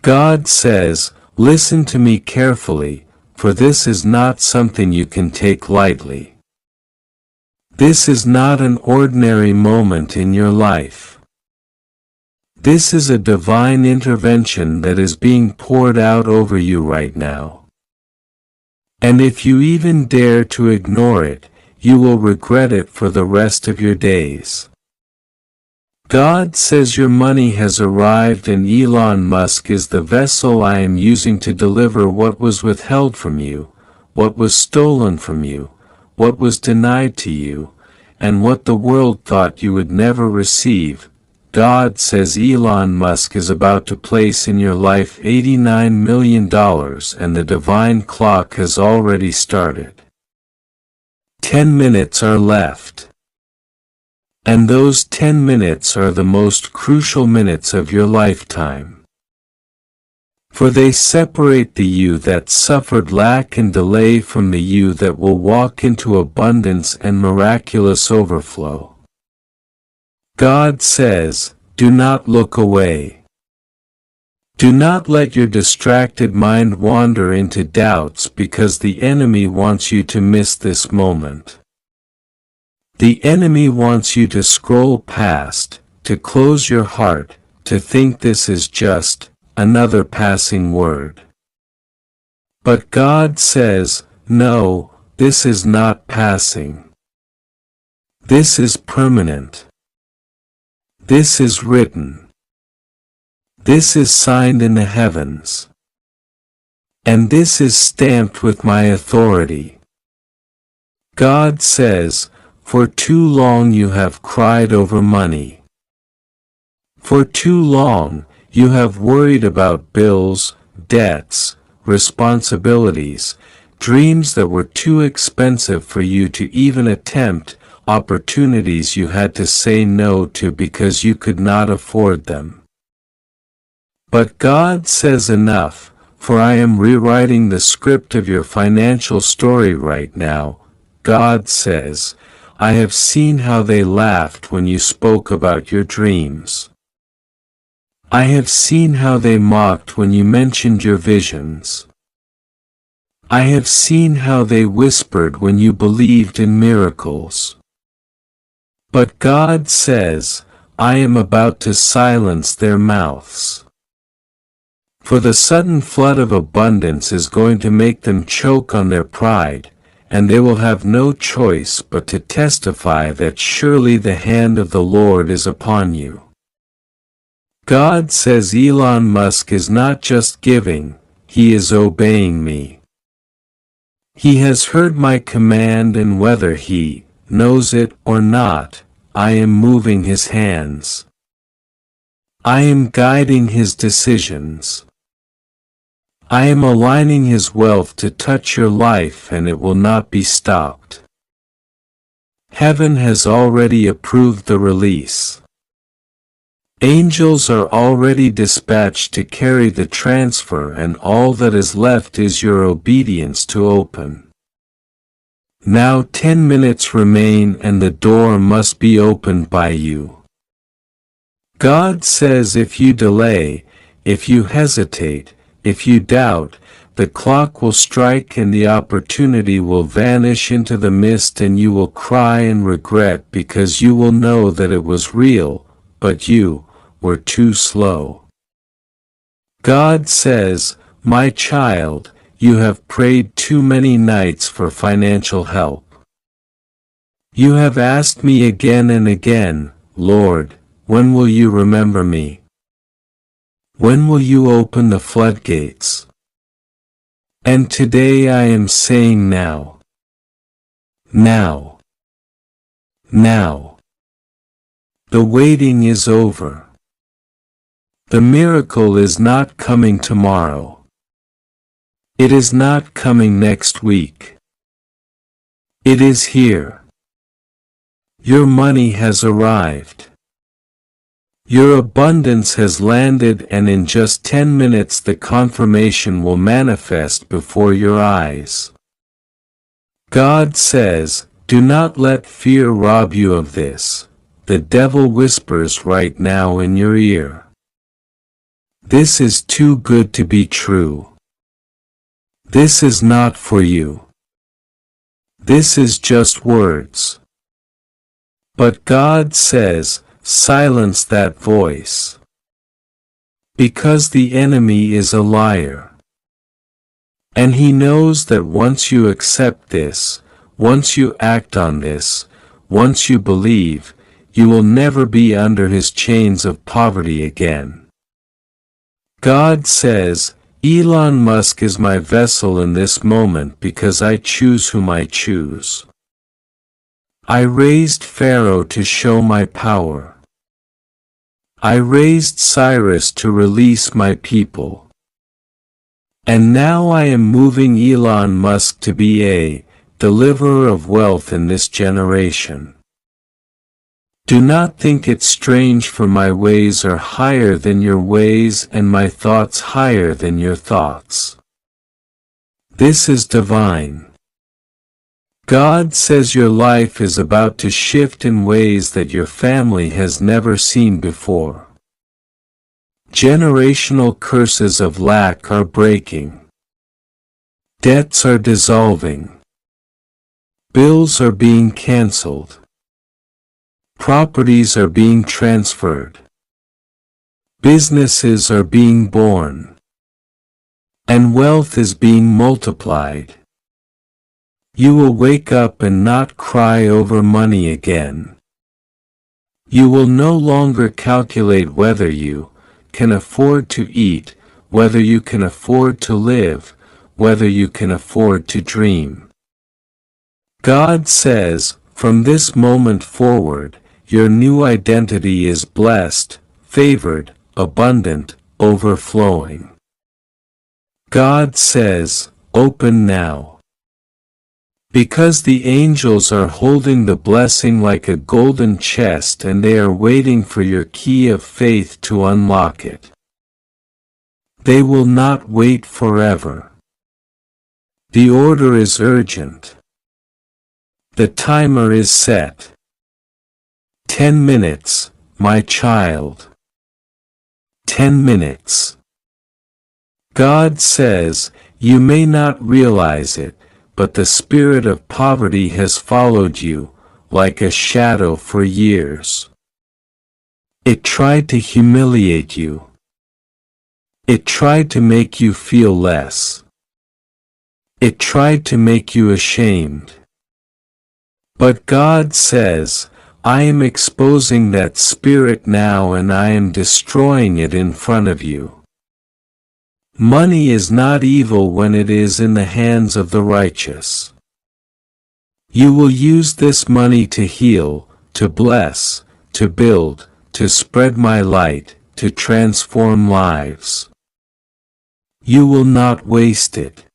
God says, listen to me carefully, for this is not something you can take lightly. This is not an ordinary moment in your life. This is a divine intervention that is being poured out over you right now. And if you even dare to ignore it, you will regret it for the rest of your days. God says your money has arrived and Elon Musk is the vessel I am using to deliver what was withheld from you, what was stolen from you, what was denied to you, and what the world thought you would never receive. God says Elon Musk is about to place in your life $89 million and the divine clock has already started. 10 minutes are left. And those 10 minutes are the most crucial minutes of your lifetime. For they separate the you that suffered lack and delay from the you that will walk into abundance and miraculous overflow. God says, do not look away. Do not let your distracted mind wander into doubts because the enemy wants you to miss this moment. The enemy wants you to scroll past, to close your heart, to think this is just another passing word. But God says, no, this is not passing. This is permanent. This is written. This is signed in the heavens. And this is stamped with my authority. God says, for too long you have cried over money. For too long, you have worried about bills, debts, responsibilities, dreams that were too expensive for you to even attempt, opportunities you had to say no to because you could not afford them. But God says enough, for I am rewriting the script of your financial story right now. God says, I have seen how they laughed when you spoke about your dreams. I have seen how they mocked when you mentioned your visions. I have seen how they whispered when you believed in miracles. But God says, I am about to silence their mouths. For the sudden flood of abundance is going to make them choke on their pride, and they will have no choice but to testify that surely the hand of the Lord is upon you. God says Elon Musk is not just giving, he is obeying me. He has heard my command, and whether he knows it or not, I am moving his hands. I am guiding his decisions. I am aligning his wealth to touch your life, and it will not be stopped. Heaven has already approved the release. Angels are already dispatched to carry the transfer, and all that is left is your obedience to open. Now 10 minutes remain and the door must be opened by you. God says if you delay, if you hesitate, if you doubt, the clock will strike and the opportunity will vanish into the mist, and you will cry and regret because you will know that it was real, but you were too slow. God says, my child, you have prayed too many nights for financial help. You have asked me again and again, Lord, when will you remember me? When will you open the floodgates? And today I am saying now. Now. Now. The waiting is over. The miracle is not coming tomorrow. It is not coming next week. It is here. Your money has arrived. Your abundance has landed, and in just 10 minutes the confirmation will manifest before your eyes. God says, do not let fear rob you of this. The devil whispers right now in your ear. This is too good to be true. This is not for you. This is just words. But God says, silence that voice. Because the enemy is a liar. And he knows that once you accept this, once you act on this, once you believe, you will never be under his chains of poverty again. God says, Elon Musk is my vessel in this moment because I choose whom I choose. I raised Pharaoh to show my power. I raised Cyrus to release my people. And now I am moving Elon Musk to be a deliverer of wealth in this generation. Do not think it strange, for my ways are higher than your ways and my thoughts higher than your thoughts. This is divine. God says your life is about to shift in ways that your family has never seen before. Generational curses of lack are breaking. Debts are dissolving. Bills are being canceled. Properties are being transferred. Businesses are being born. And wealth is being multiplied. You will wake up and not cry over money again. You will no longer calculate whether you can afford to eat, whether you can afford to live, whether you can afford to dream. God says, from this moment forward, your new identity is blessed, favored, abundant, overflowing. God says, open now. Because the angels are holding the blessing like a golden chest and they are waiting for your key of faith to unlock it. They will not wait forever. The order is urgent. The timer is set. 10 minutes, my child. 10 minutes. God says, you may not realize it, but the spirit of poverty has followed you, like a shadow for years. It tried to humiliate you. It tried to make you feel less. It tried to make you ashamed. But God says, I am exposing that spirit now and I am destroying it in front of you. Money is not evil when it is in the hands of the righteous. You will use this money to heal, to bless, to build, to spread my light, to transform lives. You will not waste it.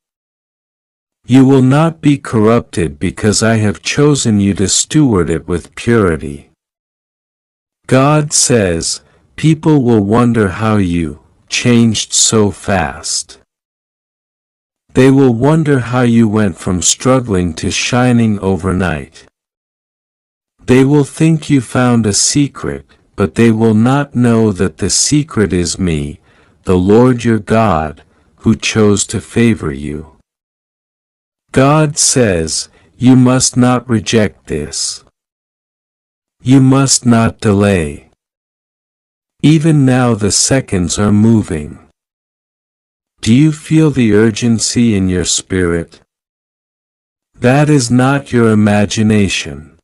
You will not be corrupted because I have chosen you to steward it with purity. God says, people will wonder how you changed so fast. They will wonder how you went from struggling to shining overnight. They will think you found a secret, but they will not know that the secret is me, the Lord your God, who chose to favor you. God says, you must not reject this. You must not delay. Even now the seconds are moving. Do you feel the urgency in your spirit? That is not your imagination.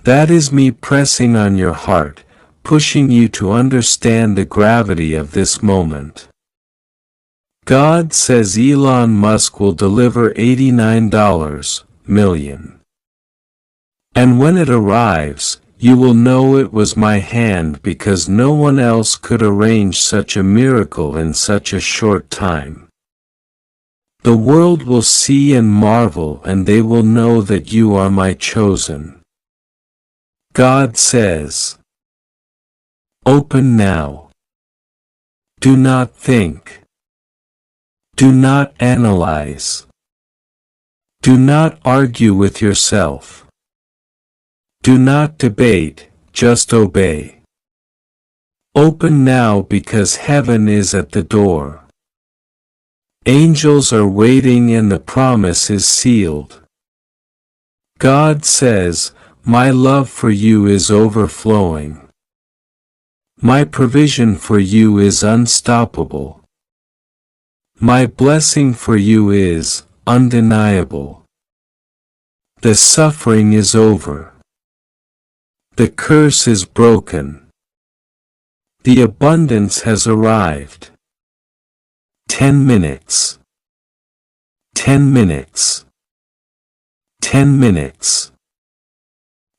That is me pressing on your heart, pushing you to understand the gravity of this moment. God says Elon Musk will deliver $89 million. And when it arrives, you will know it was my hand because no one else could arrange such a miracle in such a short time. The world will see and marvel and they will know that you are my chosen. God says, open now. Do not think. Do not analyze. Do not argue with yourself. Do not debate, just obey. Open now because heaven is at the door. Angels are waiting and the promise is sealed. God says, "My love for you is overflowing. My provision for you is unstoppable. My blessing for you is undeniable. The suffering is over. The curse is broken. The abundance has arrived." 10 minutes. 10 minutes. 10 minutes.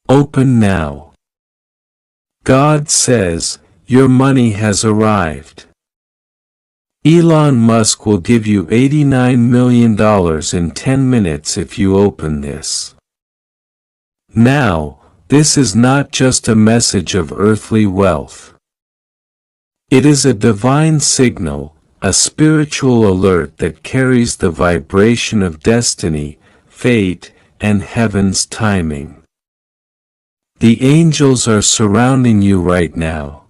Open now. God says, your money has arrived. Elon Musk will give you $89 million in 10 minutes if you open this. Now, this is not just a message of earthly wealth. It is a divine signal, a spiritual alert that carries the vibration of destiny, fate, and heaven's timing. The angels are surrounding you right now.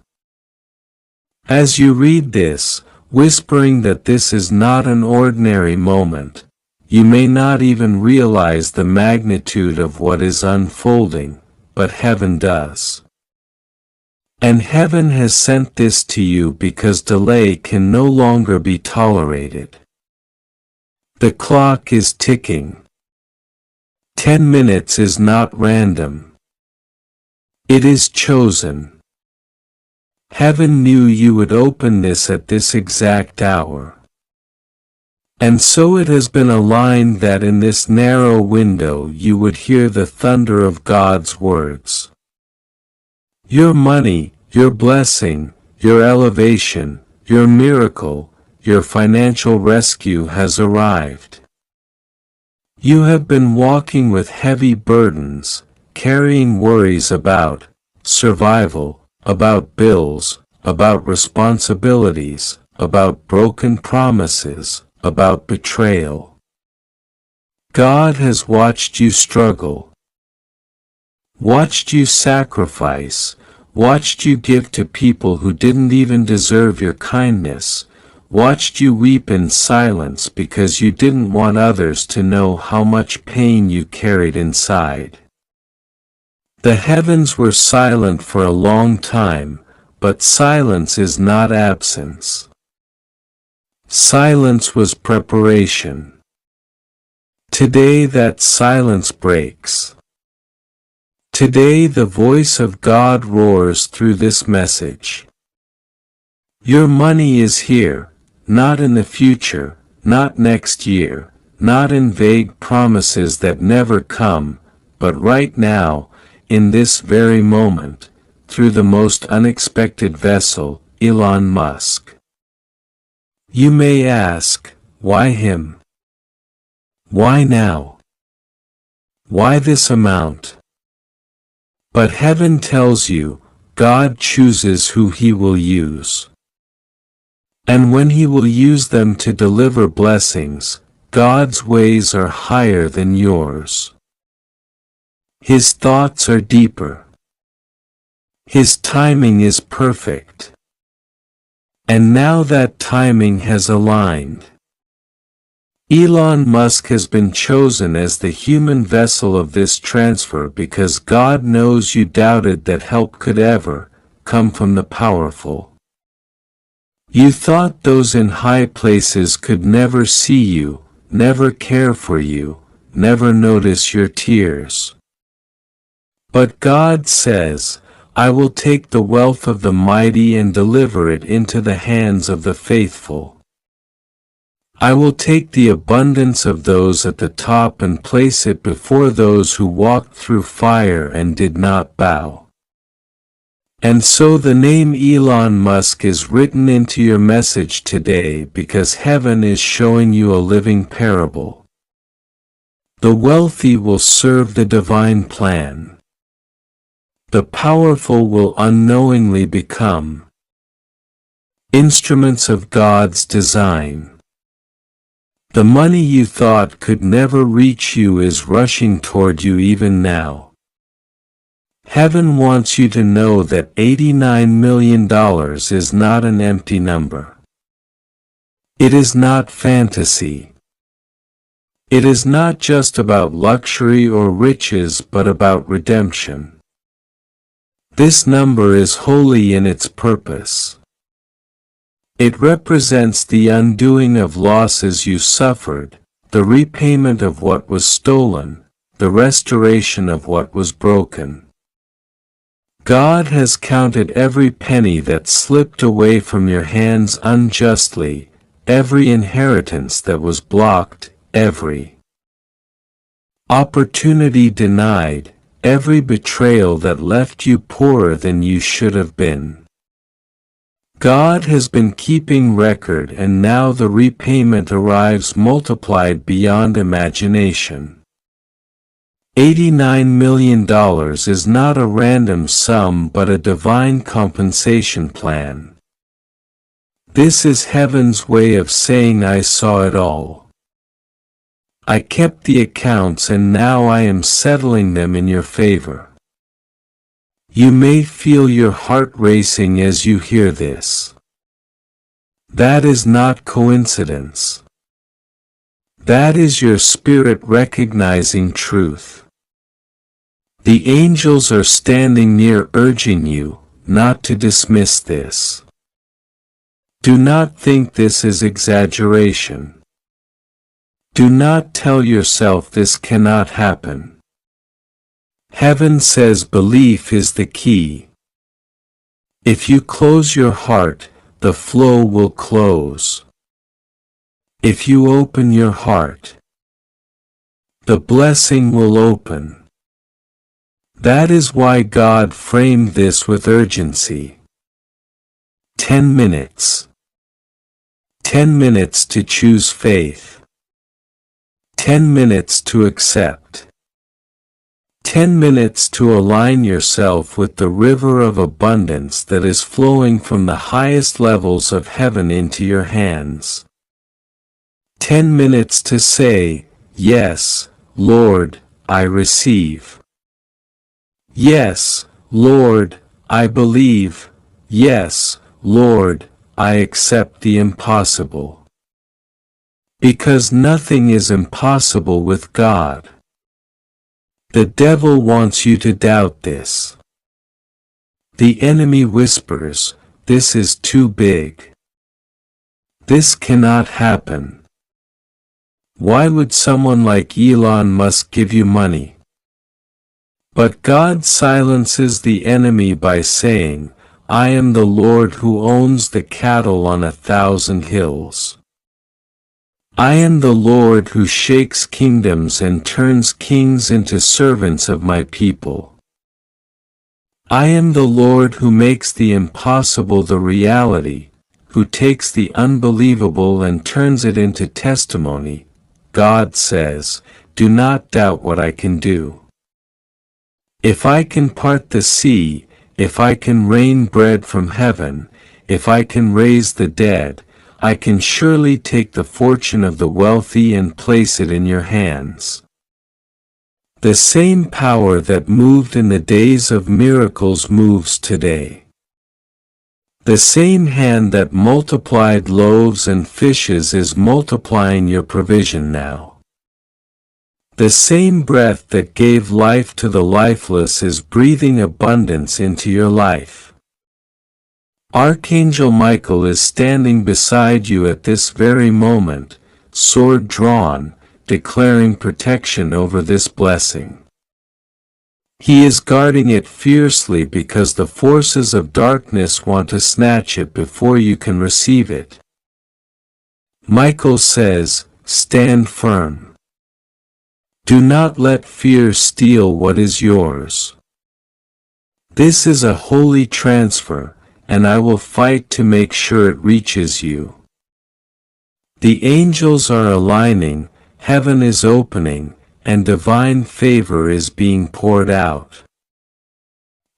As you read this, whispering that this is not an ordinary moment, you may not even realize the magnitude of what is unfolding, but heaven does. And heaven has sent this to you because delay can no longer be tolerated. The clock is ticking. 10 minutes is not random. It is chosen. Heaven knew you would open this at this exact hour. And so it has been aligned that in this narrow window you would hear the thunder of God's words. Your money, your blessing, your elevation, your miracle, your financial rescue has arrived. You have been walking with heavy burdens, carrying worries about survival, about bills, about responsibilities, about broken promises, about betrayal. God has watched you struggle, watched you sacrifice, watched you give to people who didn't even deserve your kindness, watched you weep in silence because you didn't want others to know how much pain you carried inside. The heavens were silent for a long time, but silence is not absence. Silence was preparation. Today that silence breaks. Today the voice of God roars through this message. Your money is here, not in the future, not next year, not in vague promises that never come, but right now, in this very moment, through the most unexpected vessel, Elon Musk. You may ask, why him? Why now? Why this amount? But heaven tells you, God chooses who he will use. And when he will use them to deliver blessings, God's ways are higher than yours. His thoughts are deeper. His timing is perfect. And now that timing has aligned. Elon Musk has been chosen as the human vessel of this transfer because God knows you doubted that help could ever come from the powerful. You thought those in high places could never see you, never care for you, never notice your tears. But God says, I will take the wealth of the mighty and deliver it into the hands of the faithful. I will take the abundance of those at the top and place it before those who walked through fire and did not bow. And so the name Elon Musk is written into your message today because heaven is showing you a living parable. The wealthy will serve the divine plan. The powerful will unknowingly become instruments of God's design. The money you thought could never reach you is rushing toward you even now. Heaven wants you to know that $89 million is not an empty number. It is not fantasy. It is not just about luxury or riches but about redemption. This number is holy in its purpose. It represents the undoing of losses you suffered, the repayment of what was stolen, the restoration of what was broken. God has counted every penny that slipped away from your hands unjustly, every inheritance that was blocked, every opportunity denied, every betrayal that left you poorer than you should have been. God has been keeping record, and now the repayment arrives multiplied beyond imagination. $89 million is not a random sum but a divine compensation plan. This is heaven's way of saying, I saw it all. I kept the accounts and now I am settling them in your favor. You may feel your heart racing as you hear this. That is not coincidence. That is your spirit recognizing truth. The angels are standing near urging you not to dismiss this. Do not think this is exaggeration. Do not tell yourself this cannot happen. Heaven says belief is the key. If you close your heart, the flow will close. If you open your heart, the blessing will open. That is why God framed this with urgency. 10 minutes. 10 minutes to choose faith. 10 minutes to accept. 10 minutes to align yourself with the river of abundance that is flowing from the highest levels of heaven into your hands. 10 minutes to say, yes, Lord, I receive. Yes, Lord, I believe. Yes, Lord, I accept the impossible. Because nothing is impossible with God. The devil wants you to doubt this. The enemy whispers, this is too big. This cannot happen. Why would someone like Elon Musk give you money? But God silences the enemy by saying, I am the Lord who owns the cattle on 1,000 hills. I am the Lord who shakes kingdoms and turns kings into servants of my people. I am the Lord who makes the impossible the reality, who takes the unbelievable and turns it into testimony. God says, do not doubt what I can do. If I can part the sea, if I can rain bread from heaven, if I can raise the dead, I can surely take the fortune of the wealthy and place it in your hands. The same power that moved in the days of miracles moves today. The same hand that multiplied loaves and fishes is multiplying your provision now. The same breath that gave life to the lifeless is breathing abundance into your life. Archangel Michael is standing beside you at this very moment, sword drawn, declaring protection over this blessing. He is guarding it fiercely because the forces of darkness want to snatch it before you can receive it. Michael says, stand firm. Do not let fear steal what is yours. This is a holy transfer, and I will fight to make sure it reaches you. The angels are aligning, heaven is opening, and divine favor is being poured out.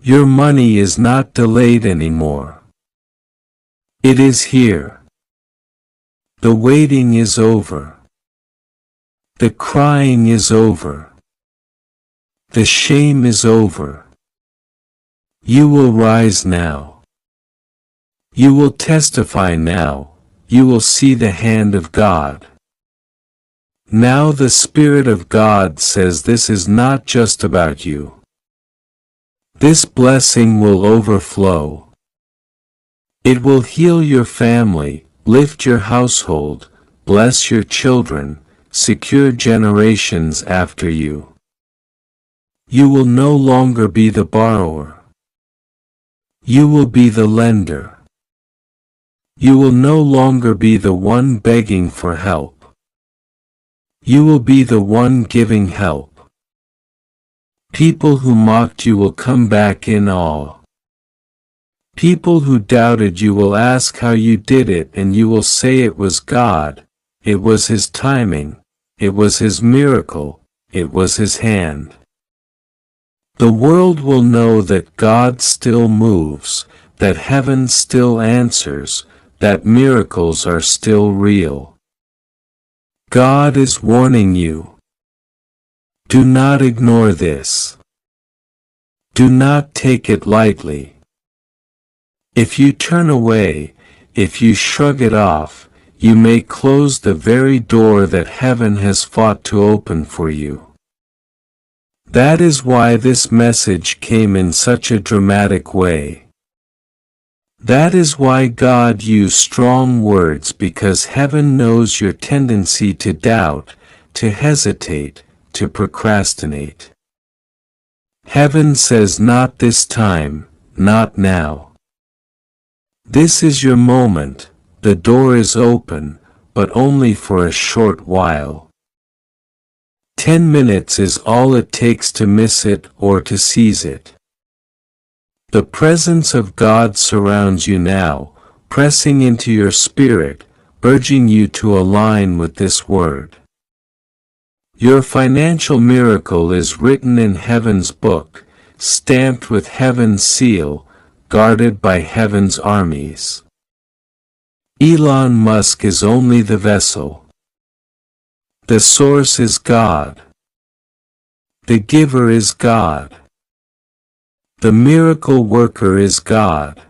Your money is not delayed anymore. It is here. The waiting is over. The crying is over. The shame is over. You will rise now. You will testify now. You will see the hand of God. Now the Spirit of God says this is not just about you. This blessing will overflow. It will heal your family, lift your household, bless your children, secure generations after you. You will no longer be the borrower. You will be the lender. You will no longer be the one begging for help. You will be the one giving help. People who mocked you will come back in awe. People who doubted you will ask how you did it, and you will say it was God, it was His timing, it was His miracle, it was His hand. The world will know that God still moves, that heaven still answers, that miracles are still real. God is warning you. Do not ignore this. Do not take it lightly. If you turn away, if you shrug it off, you may close the very door that heaven has fought to open for you. That is why this message came in such a dramatic way. That is why God used strong words, because heaven knows your tendency to doubt, to hesitate, to procrastinate. Heaven says, not this time, not now. This is your moment, the door is open, but only for a short while. 10 minutes is all it takes to miss it or to seize it. The presence of God surrounds you now, pressing into your spirit, urging you to align with this word. Your financial miracle is written in heaven's book, stamped with heaven's seal, guarded by heaven's armies. Elon Musk is only the vessel. The source is God. The giver is God. The miracle worker is God.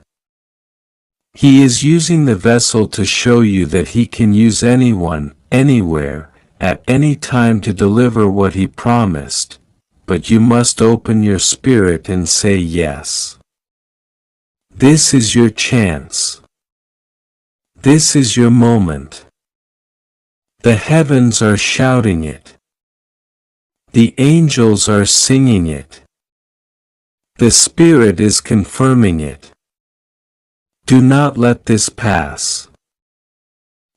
He is using the vessel to show you that He can use anyone, anywhere, at any time to deliver what He promised, but you must open your spirit and say yes. This is your chance. This is your moment. The heavens are shouting it. The angels are singing it. The Spirit is confirming it. Do not let this pass.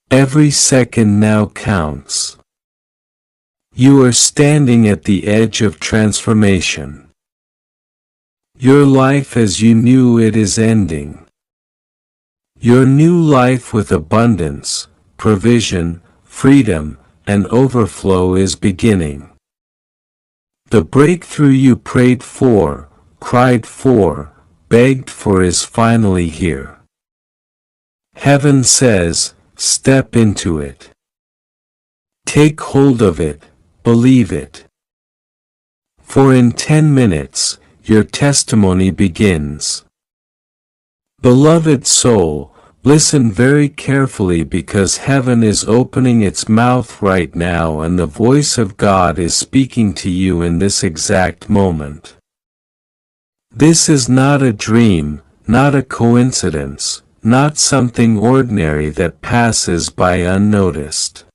Every second now counts. You are standing at the edge of transformation. Your life as you knew it is ending. Your new life with abundance, provision, freedom, and overflow is beginning. The breakthrough you prayed for, cried for, begged for is finally here. Heaven says, step into it. Take hold of it, believe it. For in 10 minutes, your testimony begins. Beloved soul, listen very carefully, because heaven is opening its mouth right now and the voice of God is speaking to you in this exact moment. This is not a dream, not a coincidence, not something ordinary that passes by unnoticed.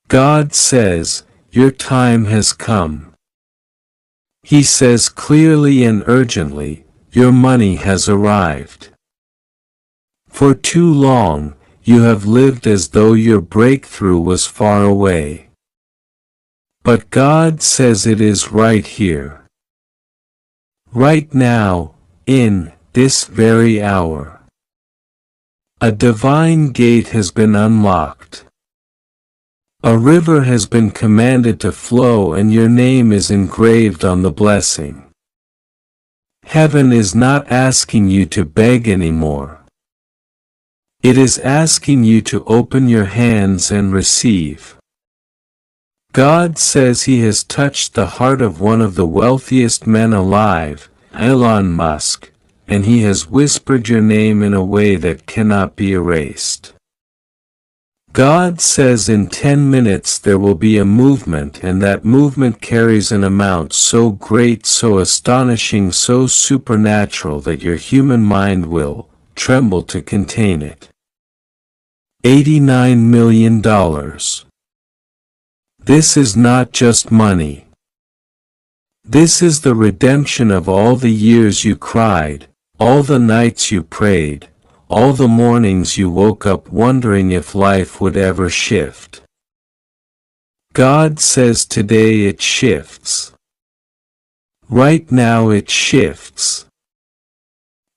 God says, your time has come. He says clearly and urgently, your money has arrived. For too long, you have lived as though your breakthrough was far away. But God says it is right here. Right now, in this very hour. A divine gate has been unlocked. A river has been commanded to flow, and your name is engraved on the blessing. Heaven is not asking you to beg anymore. It is asking you to open your hands and receive. God says He has touched the heart of one of the wealthiest men alive, Elon Musk, and he has whispered your name in a way that cannot be erased. God says in 10 minutes there will be a movement, and that movement carries an amount so great, so astonishing, so supernatural that your human mind will tremble to contain it. $89 million. This is not just money. This is the redemption of all the years you cried, all the nights you prayed, all the mornings you woke up wondering if life would ever shift. God says today it shifts. Right now it shifts.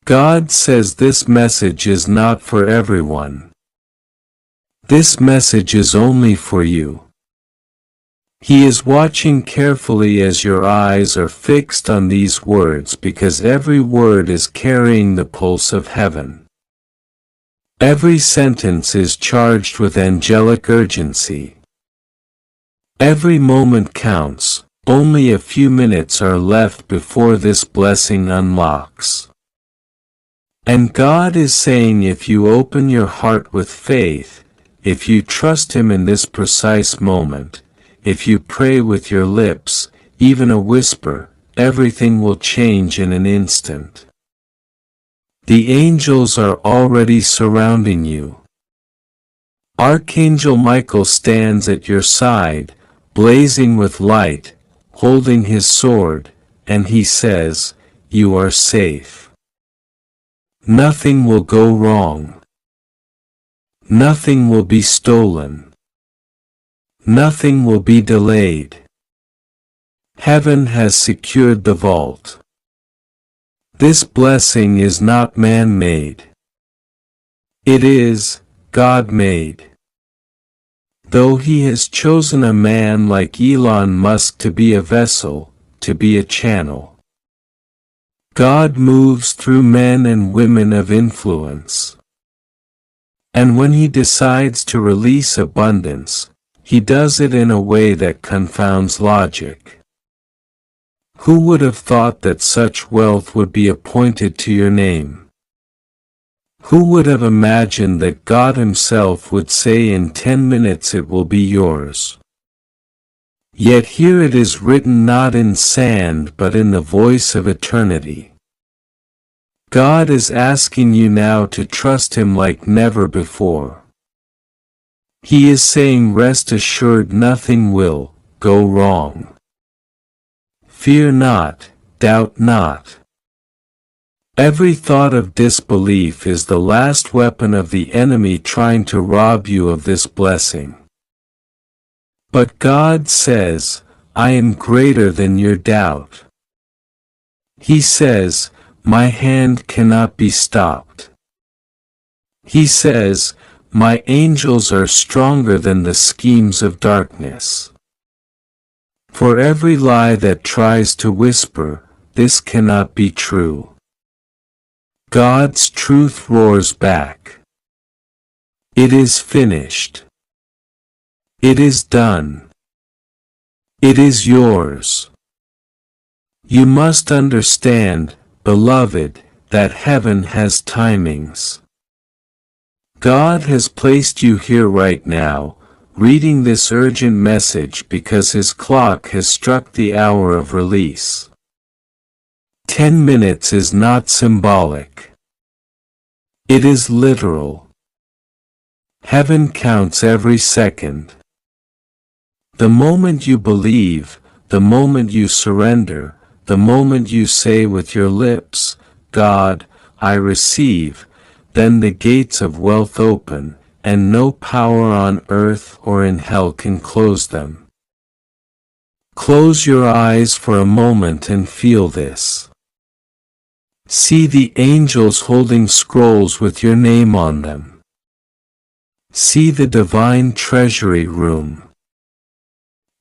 God says this message is not for everyone. This message is only for you. He is watching carefully as your eyes are fixed on these words, because every word is carrying the pulse of heaven. Every sentence is charged with angelic urgency. Every moment counts. Only a few minutes are left before this blessing unlocks. And God is saying, if you open your heart with faith, if you trust Him in this precise moment, if you pray with your lips, even a whisper, everything will change in an instant. The angels are already surrounding you. Archangel Michael stands at your side, blazing with light, holding his sword, and he says, "You are safe. Nothing will go wrong. Nothing will be stolen. Nothing will be delayed. Heaven has secured the vault. This blessing is not man-made. It is God-made. Though He has chosen a man like Elon Musk to be a vessel, to be a channel, God moves through men and women of influence. And when He decides to release abundance, He does it in a way that confounds logic. Who would have thought that such wealth would be appointed to your name? Who would have imagined that God Himself would say in 10 minutes it will be yours? Yet here it is written not in sand but in the voice of eternity. God is asking you now to trust Him like never before. He is saying, rest assured nothing will go wrong. Fear not, doubt not. Every thought of disbelief is the last weapon of the enemy trying to rob you of this blessing. But God says, I am greater than your doubt. He says, my hand cannot be stopped. He says, my angels are stronger than the schemes of darkness. For every lie that tries to whisper, this cannot be true, God's truth roars back. It is finished. It is done. It is yours. You must understand, beloved, that heaven has timings. God has placed you here right now, reading this urgent message because His clock has struck the hour of release. 10 minutes is not symbolic. It is literal. Heaven counts every second. The moment you believe, the moment you surrender, the moment you say with your lips, God, I receive, then the gates of wealth open, and no power on earth or in hell can close them. Close your eyes for a moment and feel this. See the angels holding scrolls with your name on them. See the divine treasury room.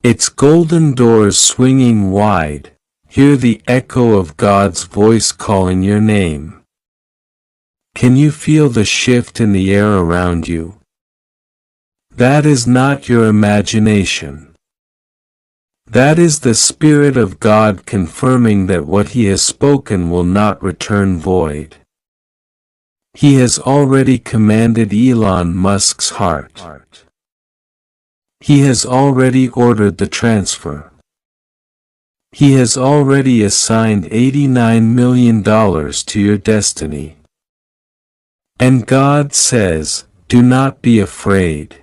Its golden doors swinging wide. Hear the echo of God's voice calling your name. Can you feel the shift in the air around you? That is not your imagination. That is the Spirit of God confirming that what He has spoken will not return void. He has already commanded Elon Musk's heart. He has already ordered the transfer. He has already assigned $89 million to your destiny. And God says, do not be afraid.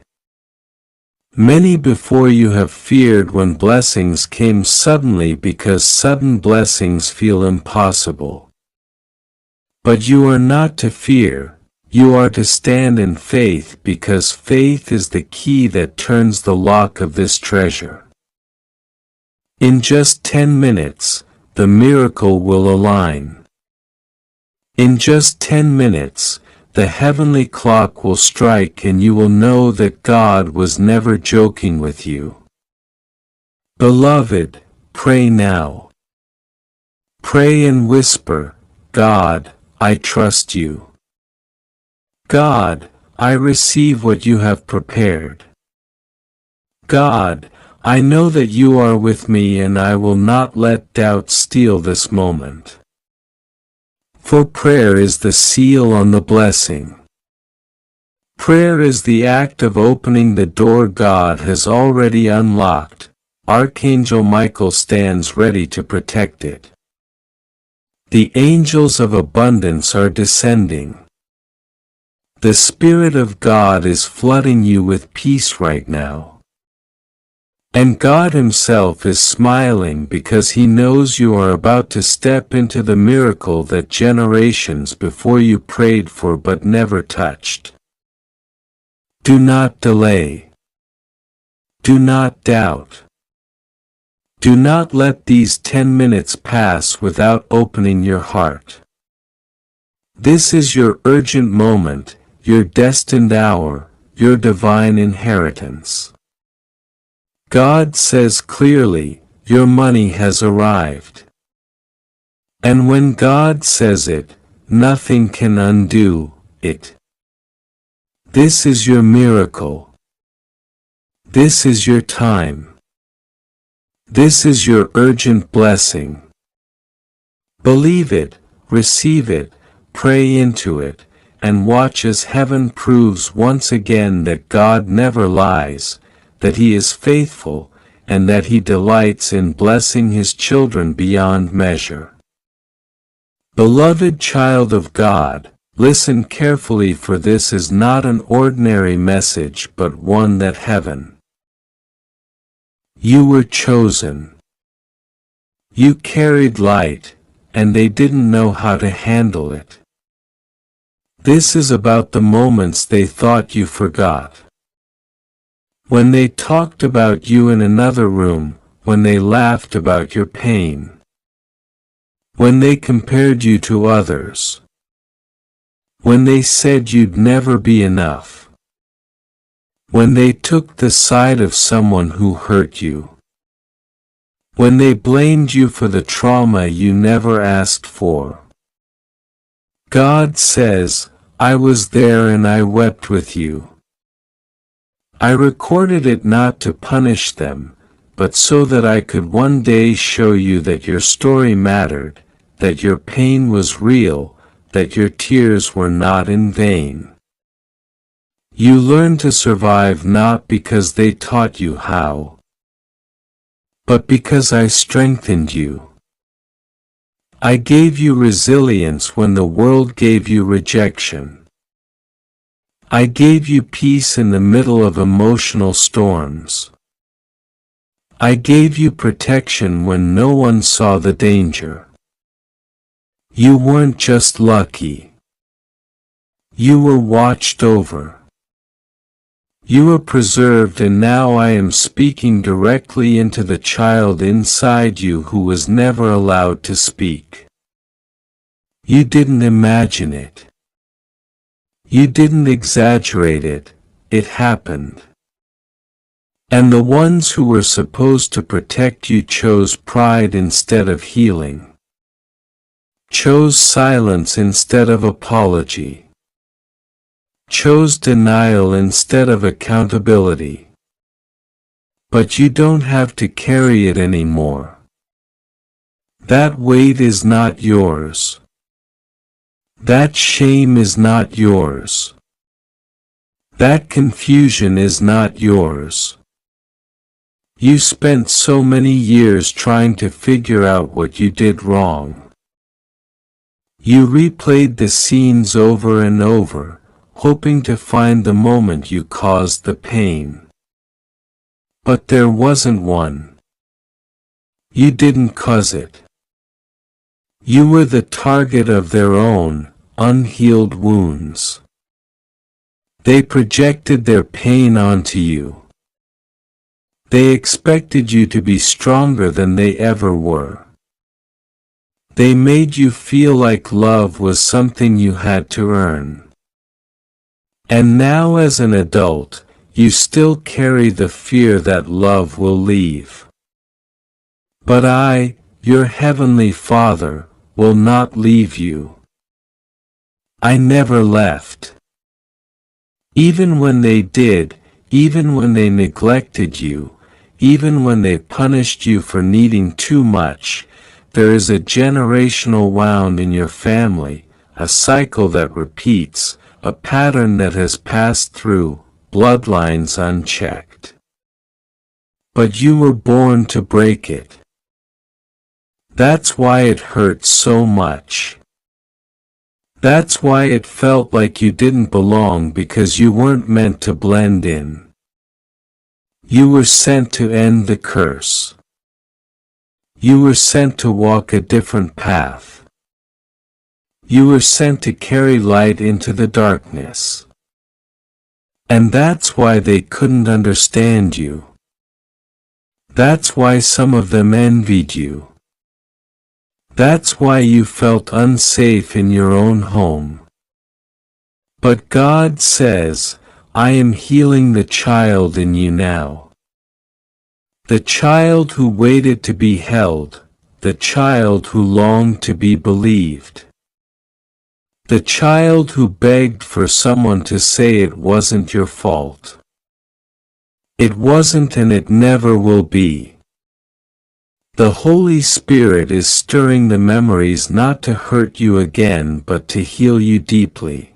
Many before you have feared when blessings came suddenly because sudden blessings feel impossible. But you are not to fear, you are to stand in faith because faith is the key that turns the lock of this treasure. In just 10 minutes, the miracle will align. In just 10 minutes, the heavenly clock will strike and you will know that God was never joking with you. Beloved, pray now. Pray and whisper, God, I trust you. God, I receive what you have prepared. God, I know that you are with me and I will not let doubt steal this moment. For prayer is the seal on the blessing. Prayer is the act of opening the door God has already unlocked. Archangel Michael stands ready to protect it. The angels of abundance are descending. The Spirit of God is flooding you with peace right now. And God Himself is smiling because He knows you are about to step into the miracle that generations before you prayed for but never touched. Do not delay. Do not doubt. Do not let these 10 minutes pass without opening your heart. This is your urgent moment, your destined hour, your divine inheritance. God says clearly, your money has arrived. And when God says it, nothing can undo it. This is your miracle. This is your time. This is your urgent blessing. Believe it, receive it, pray into it, and watch as heaven proves once again that God never lies, that He is faithful, and that He delights in blessing His children beyond measure. Beloved child of God, listen carefully, for this is not an ordinary message but one that heaven. You were chosen. You carried light, and they didn't know how to handle it. This is about the moments they thought you forgot. When they talked about you in another room, when they laughed about your pain. When they compared you to others. When they said you'd never be enough. When they took the side of someone who hurt you. When they blamed you for the trauma you never asked for. God says, I was there and I wept with you. I recorded it not to punish them, but so that I could one day show you that your story mattered, that your pain was real, that your tears were not in vain. You learned to survive not because they taught you how, but because I strengthened you. I gave you resilience when the world gave you rejection. I gave you peace in the middle of emotional storms. I gave you protection when no one saw the danger. You weren't just lucky. You were watched over. You were preserved, and now I am speaking directly into the child inside you who was never allowed to speak. You didn't imagine it. You didn't exaggerate it, it happened. And the ones who were supposed to protect you chose pride instead of healing. Chose silence instead of apology. Chose denial instead of accountability. but you don't have to carry it anymore. That weight is not yours. That shame is not yours. That confusion is not yours. You spent so many years trying to figure out what you did wrong. You replayed the scenes over and over, hoping to find the moment you caused the pain. But there wasn't one. You didn't cause it. You were the target of their own, unhealed wounds. They projected their pain onto you. They expected you to be stronger than they ever were. They made you feel like love was something you had to earn. And now as an adult, you still carry the fear that love will leave. But I, your heavenly Father, will not leave you. I never left. Even when they did, even when they neglected you, even when they punished you for needing too much, there is a generational wound in your family, a cycle that repeats, a pattern that has passed through bloodlines unchecked. But you were born to break it. That's why it hurts so much. That's why it felt like you didn't belong, because you weren't meant to blend in. You were sent to end the curse. You were sent to walk a different path. You were sent to carry light into the darkness. And that's why they couldn't understand you. That's why some of them envied you. That's why you felt unsafe in your own home. But God says, I am healing the child in you now. The child who waited to be held, the child who longed to be believed. The child who begged for someone to say it wasn't your fault. It wasn't, and it never will be. The Holy Spirit is stirring the memories not to hurt you again but to heal you deeply.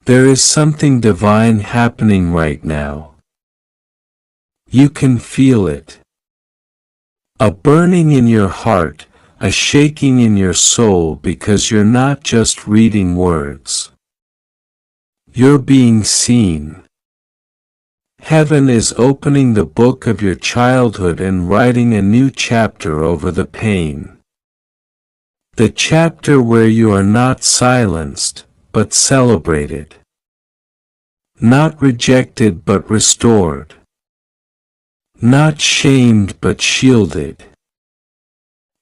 There is something divine happening right now. You can feel it. A burning in your heart, a shaking in your soul, because you're not just reading words. You're being seen. Heaven is opening the book of your childhood and writing a new chapter over the pain. The chapter where you are not silenced, but celebrated. Not rejected but restored. Not shamed but shielded.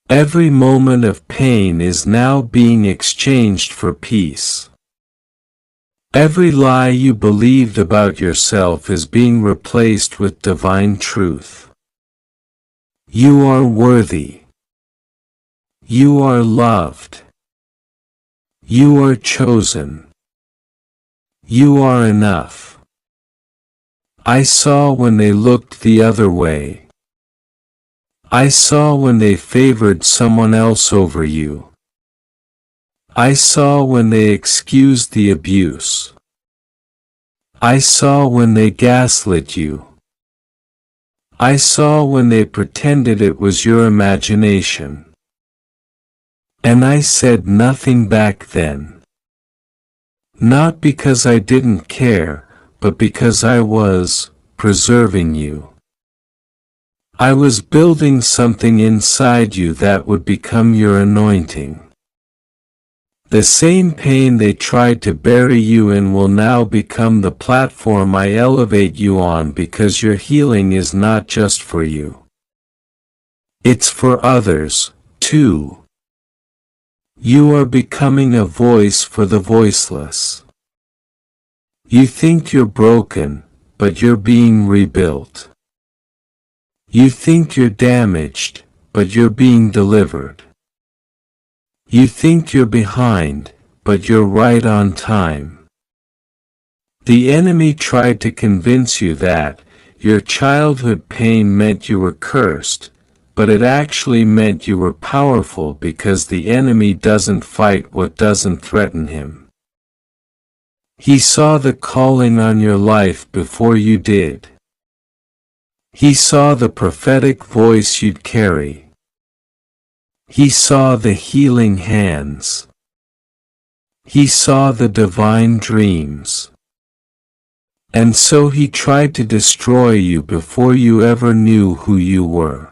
Every moment of pain is now being exchanged for peace. Every lie you believed about yourself is being replaced with divine truth. You are worthy. You are loved. You are chosen. You are enough. I saw when they looked the other way. I saw when they favored someone else over you. I saw when they excused the abuse. I saw when they gaslit you. I saw when they pretended it was your imagination. And I said nothing back then. Not because I didn't care, but because I was preserving you. I was building something inside you that would become your anointing. The same pain they tried to bury you in will now become the platform I elevate you on, because your healing is not just for you. It's for others, too. You are becoming a voice for the voiceless. You think you're broken, but you're being rebuilt. You think you're damaged, but you're being delivered. You think you're behind, but you're right on time. The enemy tried to convince you that, your childhood pain meant you were cursed, but it actually meant you were powerful because the enemy doesn't fight what doesn't threaten him. He saw the calling on your life before you did. He saw the prophetic voice you'd carry. He saw the healing hands. He saw the divine dreams. And so he tried to destroy you before you ever knew who you were.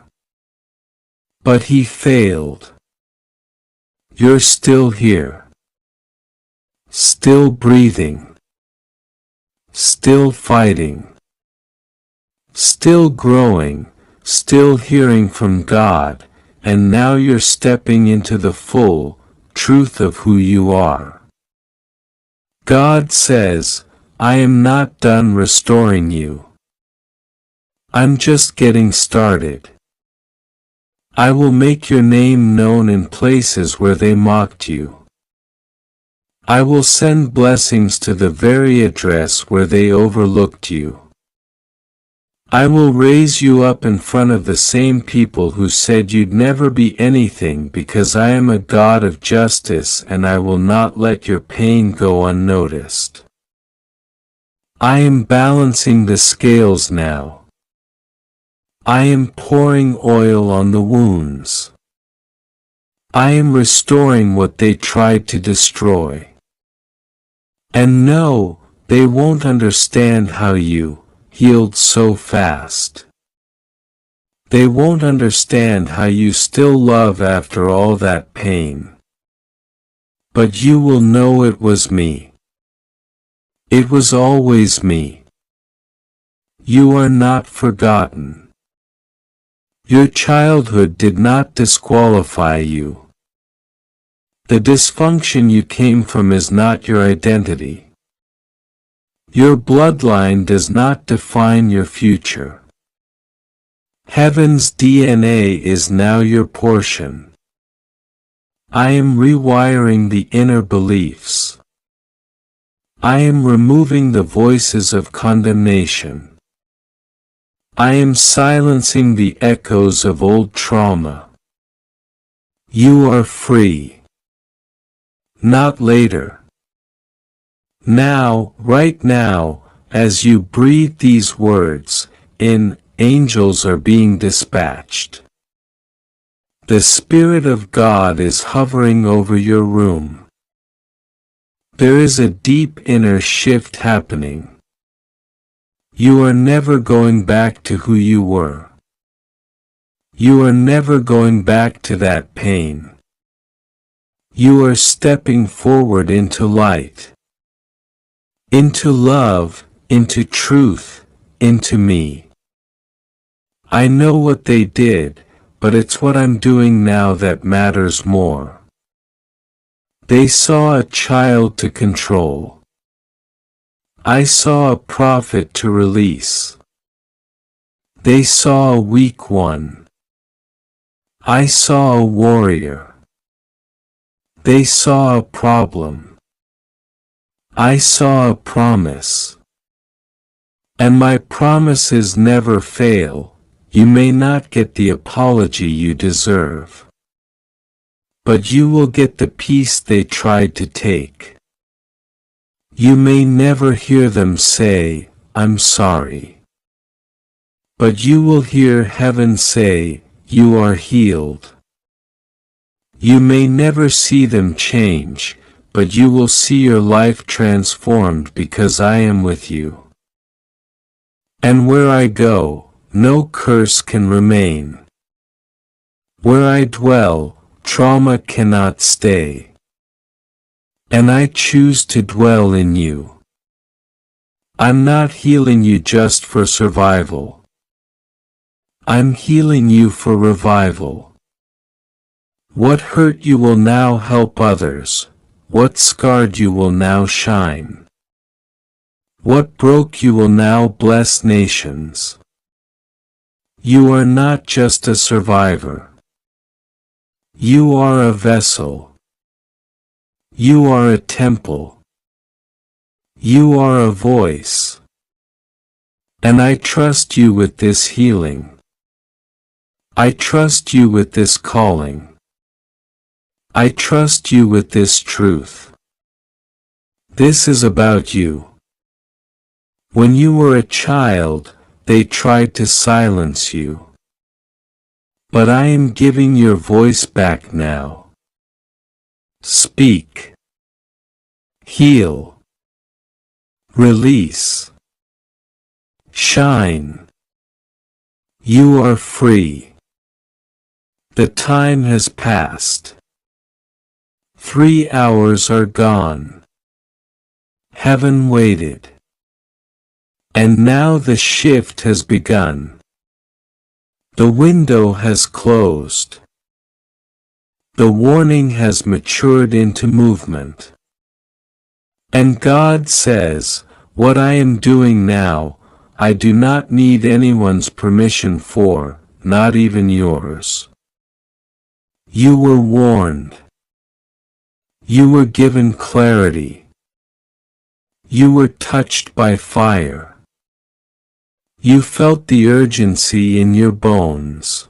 But he failed. You're still here. Still breathing. Still fighting. Still growing, still hearing from God, and now you're stepping into the full truth of who you are. God says, I am not done restoring you. I'm just getting started. I will make your name known in places where they mocked you. I will send blessings to the very address where they overlooked you. I will raise you up in front of the same people who said you'd never be anything, because I am a God of justice and I will not let your pain go unnoticed. I am balancing the scales now. I am pouring oil on the wounds. I am restoring what they tried to destroy. And no, they won't understand how you healed so fast. They won't understand how you still love after all that pain. But you will know it was me. It was always me. You are not forgotten. Your childhood did not disqualify you. The dysfunction you came from is not your identity. Your bloodline does not define your future. Heaven's DNA is now your portion. I am rewiring the inner beliefs. I am removing the voices of condemnation. I am silencing the echoes of old trauma. You are free. Not later. Now, right now, as you breathe these words, angels are being dispatched. The Spirit of God is hovering over your room. There is a deep inner shift happening. You are never going back to who you were. You are never going back to that pain. You are stepping forward into light. Into love, into truth, into me. I know what they did, but it's what I'm doing now that matters more. They saw a child to control. I saw a prophet to release. They saw a weak one. I saw a warrior. They saw a problem. I saw a promise. And my promises never fail. You may not get the apology you deserve. But you will get the peace they tried to take. You may never hear them say, I'm sorry. But you will hear heaven say, you are healed. You may never see them change, but you will see your life transformed because I am with you. And where I go, no curse can remain. Where I dwell, trauma cannot stay. And I choose to dwell in you. I'm not healing you just for survival. I'm healing you for revival. What hurt you will now help others. What scarred you will now shine. What broke you will now bless nations. You are not just a survivor. You are a vessel. You are a temple. You are a voice. And I trust you with this healing. I trust you with this calling. I trust you with this truth. This is about you. When you were a child, they tried to silence you. But I am giving your voice back now. Speak. Heal. Release. Shine. You are free. The time has passed. 3 hours are gone. Heaven waited. And now the shift has begun. The window has closed. The warning has matured into movement. And God says, what I am doing now, I do not need anyone's permission for, not even yours. You were warned. You were given clarity. You were touched by fire. You felt the urgency in your bones.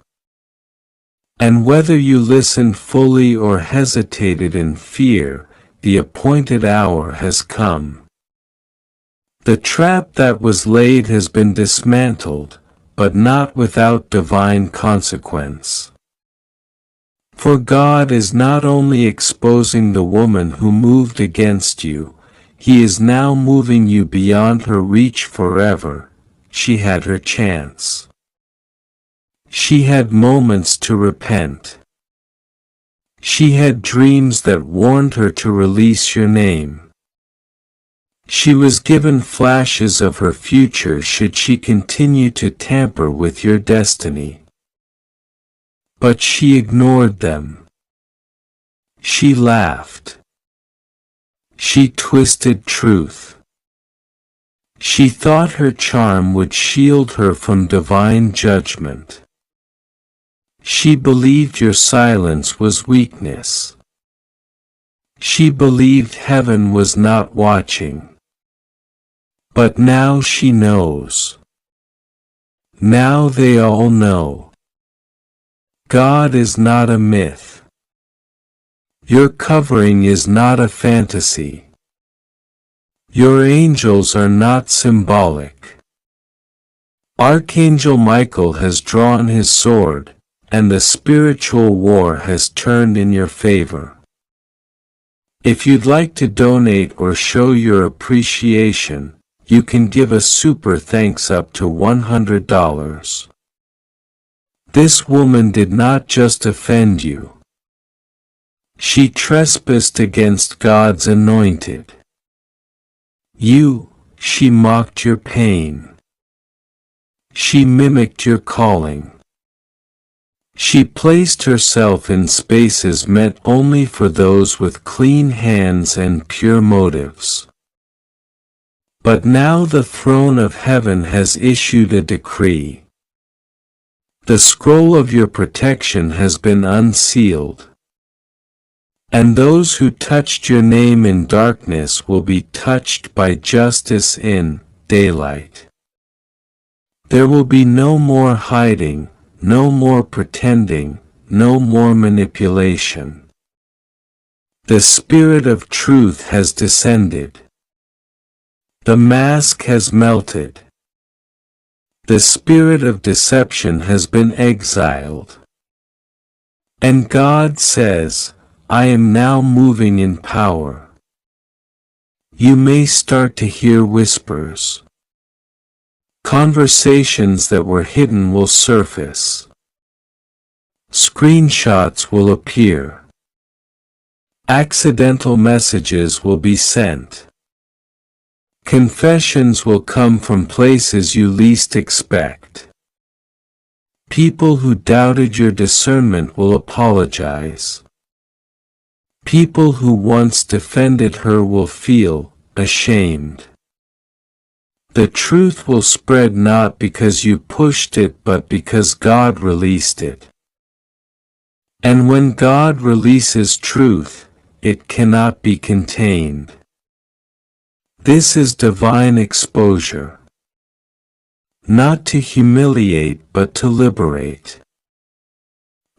And whether you listened fully or hesitated in fear, the appointed hour has come. The trap that was laid has been dismantled, but not without divine consequence. For God is not only exposing the woman who moved against you, He is now moving you beyond her reach forever. She had her chance. She had moments to repent. She had dreams that warned her to release your name. She was given flashes of her future should she continue to tamper with your destiny. But she ignored them. She laughed. She twisted truth. She thought her charm would shield her from divine judgment. She believed your silence was weakness. She believed heaven was not watching. But now she knows. Now they all know. God is not a myth. Your covering is not a fantasy. Your angels are not symbolic. Archangel Michael has drawn his sword, and the spiritual war has turned in your favor. If you'd like to donate or show your appreciation, you can give a super thanks up to $100. This woman did not just offend you. She trespassed against God's anointed. She mocked your pain. She mimicked your calling. She placed herself in spaces meant only for those with clean hands and pure motives. But now the throne of heaven has issued a decree. The scroll of your protection has been unsealed. And those who touched your name in darkness will be touched by justice in daylight. There will be no more hiding, no more pretending, no more manipulation. The Spirit of truth has descended. The mask has melted. The spirit of deception has been exiled. And God says, I am now moving in power. You may start to hear whispers. Conversations that were hidden will surface. Screenshots will appear. Accidental messages will be sent. Confessions will come from places you least expect. People who doubted your discernment will apologize. People who once defended her will feel ashamed. The truth will spread not because you pushed it but because God released it. And when God releases truth, it cannot be contained. This is divine exposure. not to humiliate but to liberate,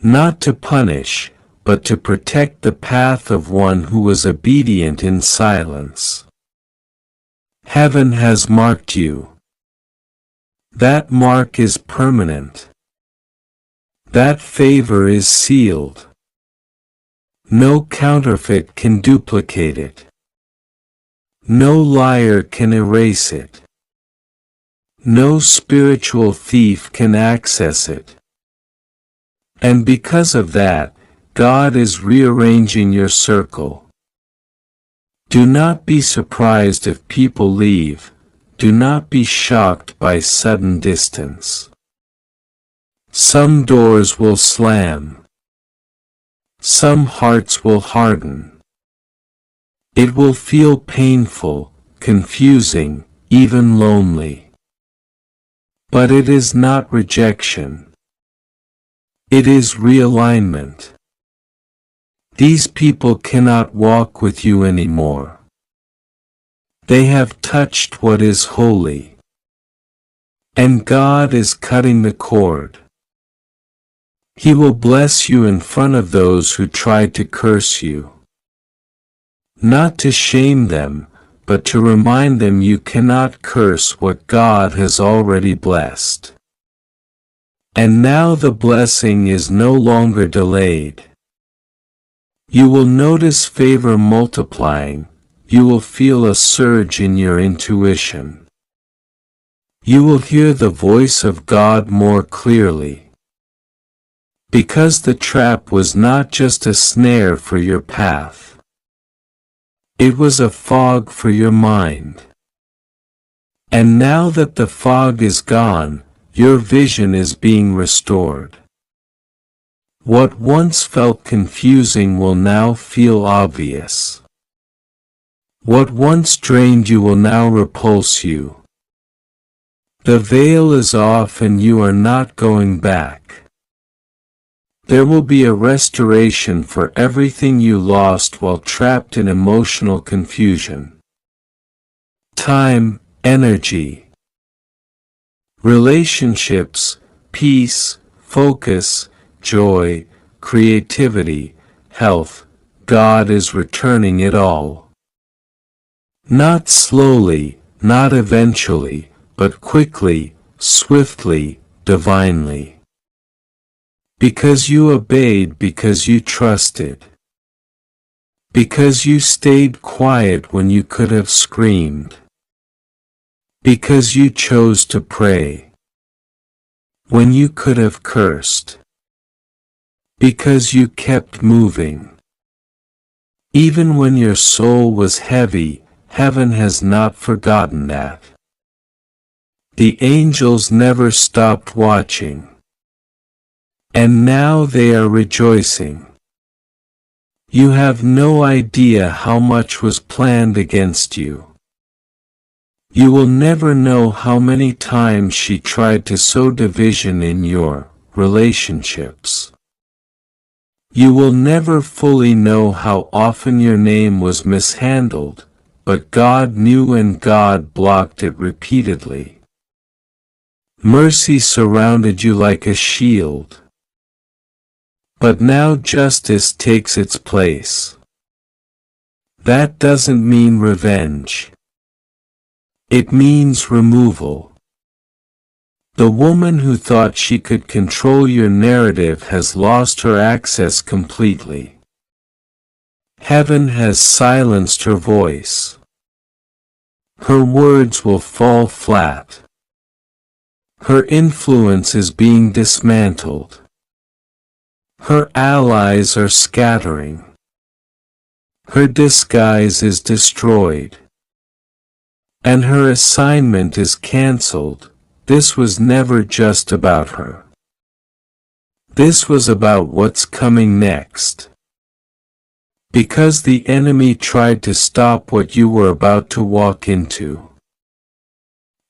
not to punish, but to protect the path of one who was obedient in silence. Heaven has marked you. That mark is permanent. That favor is sealed. No counterfeit can duplicate it. No liar can erase it. No spiritual thief can access it. And because of that, God is rearranging your circle. Do not be surprised if people leave. Do not be shocked by sudden distance. Some doors will slam. Some hearts will harden. It will feel painful, confusing, even lonely. But it is not rejection. It is realignment. These people cannot walk with you anymore. They have touched what is holy. And God is cutting the cord. He will bless you in front of those who tried to curse you. Not to shame them, but to remind them you cannot curse what God has already blessed. And now the blessing is no longer delayed. You will notice favor multiplying. You will feel a surge in your intuition. You will hear the voice of God more clearly. Because the trap was not just a snare for your path. It was a fog for your mind. And now that the fog is gone, your vision is being restored. What once felt confusing will now feel obvious. What once drained you will now repulse you. The veil is off and you are not going back. There will be a restoration for everything you lost while trapped in emotional confusion. Time, energy, relationships, peace, focus, joy, creativity, health. God is returning it all. Not slowly, not eventually, but quickly, swiftly, divinely. Because you obeyed, because you trusted. Because you stayed quiet when you could have screamed. Because you chose to pray when you could have cursed. Because you kept moving. Even when your soul was heavy, heaven has not forgotten that. The angels never stopped watching. And now they are rejoicing. You have no idea how much was planned against you. You will never know how many times she tried to sow division in your relationships. You will never fully know how often your name was mishandled, but God knew and God blocked it repeatedly. Mercy surrounded you like a shield. But now justice takes its place. That doesn't mean revenge. It means removal. The woman who thought she could control your narrative has lost her access completely. Heaven has silenced her voice. Her words will fall flat. Her influence is being dismantled. Her allies are scattering. Her disguise is destroyed. And her assignment is cancelled. This was never just about her. This was about what's coming next. Because the enemy tried to stop what you were about to walk into.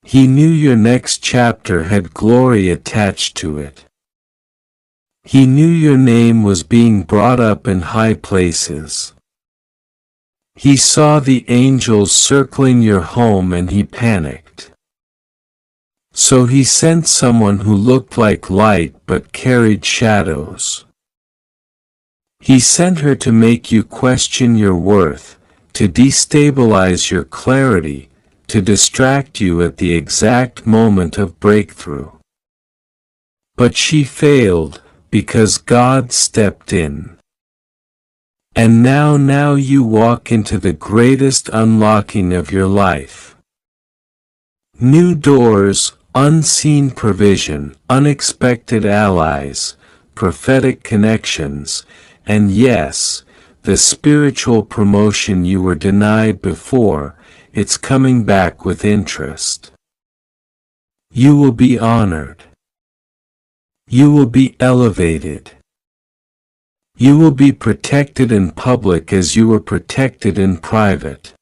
He knew your next chapter had glory attached to it. He knew your name was being brought up in high places. He saw the angels circling your home and he panicked. So he sent someone who looked like light but carried shadows. He sent her to make you question your worth, to destabilize your clarity, to distract you at the exact moment of breakthrough. But she failed, because God stepped in. And now you walk into the greatest unlocking of your life. New doors, unseen provision, unexpected allies, prophetic connections, and yes, the spiritual promotion you were denied before, it's coming back with interest. You will be honored. You will be elevated. You will be protected in public as you were protected in private.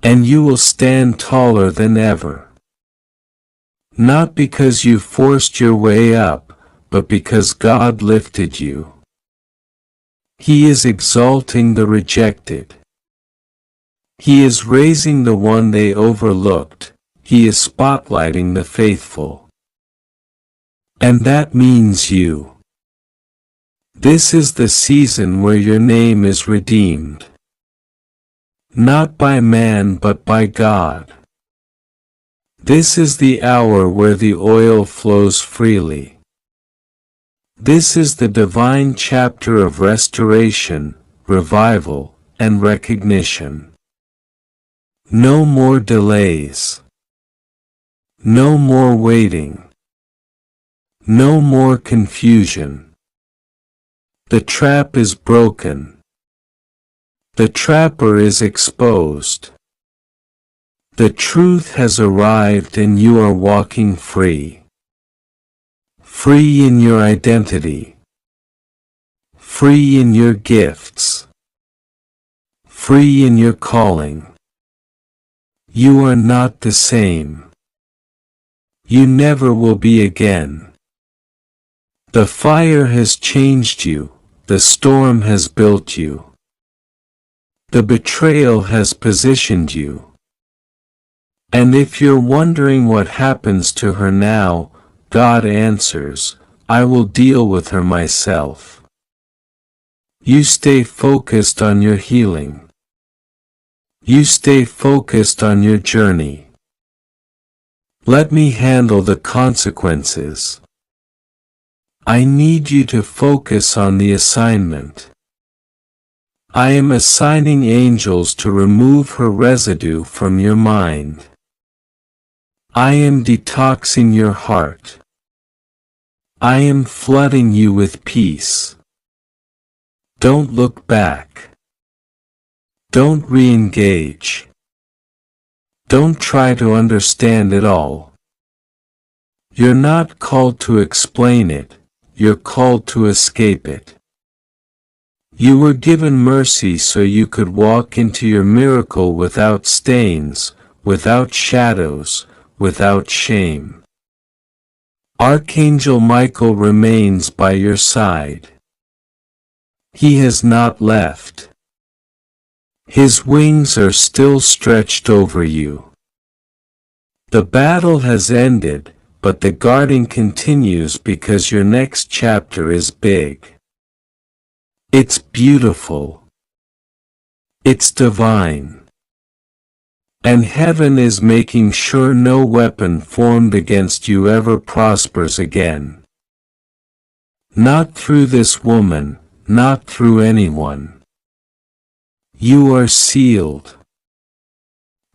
And you will stand taller than ever. Not because you forced your way up, but because God lifted you. He is exalting the rejected. He is raising the one they overlooked. He is spotlighting the faithful. And that means you. This is the season where your name is redeemed. Not by man but by God. This is the hour where the oil flows freely. This is the divine chapter of restoration, revival, and recognition. No more delays. No more waiting. No more confusion. The trap is broken. The trapper is exposed. The truth has arrived and you are walking free. Free in your identity. Free in your gifts. Free in your calling. You are not the same. You never will be again. The fire has changed you. The storm has built you. The betrayal has positioned you. And if you're wondering what happens to her now, God answers, I will deal with her myself. You stay focused on your healing. You stay focused on your journey. Let me handle the consequences. I need you to focus on the assignment. I am assigning angels to remove her residue from your mind. I am detoxing your heart. I am flooding you with peace. Don't look back. Don't re-engage. Don't try to understand it all. You're not called to explain it. You're called to escape it. You were given mercy so you could walk into your miracle without stains, without shadows, without shame. Archangel Michael remains by your side. He has not left. His wings are still stretched over you. The battle has ended, but the guarding continues because your next chapter is big. It's beautiful. It's divine. And heaven is making sure no weapon formed against you ever prospers again. Not through this woman, not through anyone. You are sealed.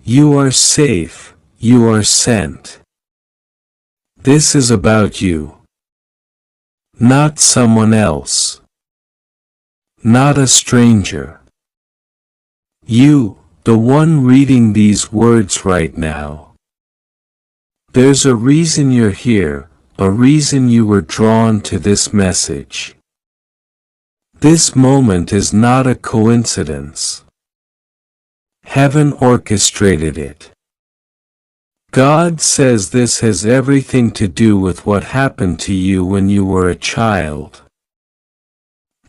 You are safe, you are sent. This is about you. Not someone else. Not a stranger. You, the one reading these words right now. There's a reason you're here, a reason you were drawn to this message. This moment is not a coincidence. Heaven orchestrated it. God says this has everything to do with what happened to you when you were a child.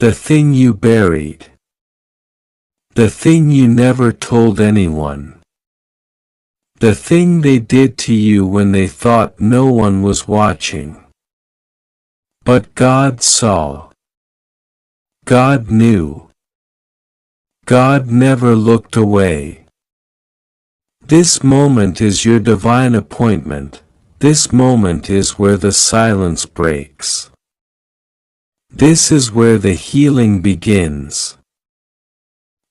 The thing you buried. The thing you never told anyone. The thing they did to you when they thought no one was watching. But God saw. God knew. God never looked away. This moment is your divine appointment. This moment is where the silence breaks. This is where the healing begins.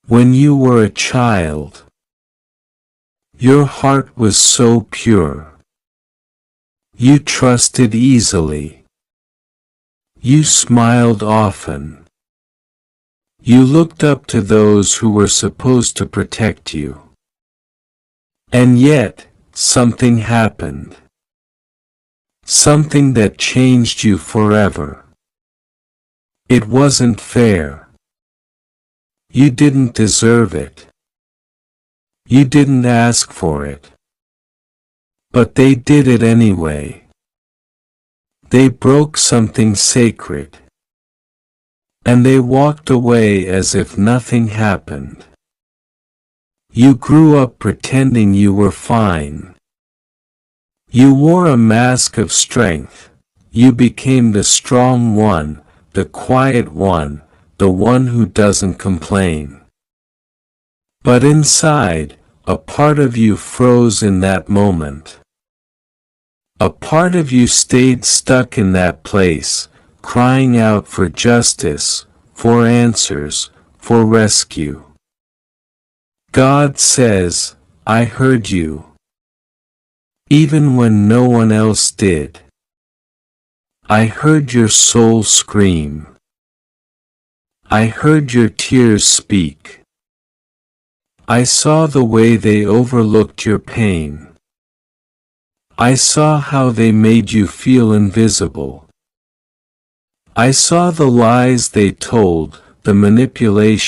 When you were a child, your heart was so pure. You trusted easily. You smiled often. You looked up to those who were supposed to protect you. And yet, something happened. Something that changed you forever. It wasn't fair. You didn't deserve it. You didn't ask for it. But they did it anyway. They broke something sacred. And they walked away as if nothing happened. You grew up pretending you were fine. You wore a mask of strength. You became the strong one, the quiet one, the one who doesn't complain. But inside, a part of you froze in that moment. A part of you stayed stuck in that place, crying out for justice, for answers, for rescue. God says, I heard you. Even when no one else did. I heard your soul scream. I heard your tears speak. I saw the way they overlooked your pain. I saw how they made you feel invisible. I saw the lies they told, the manipulation.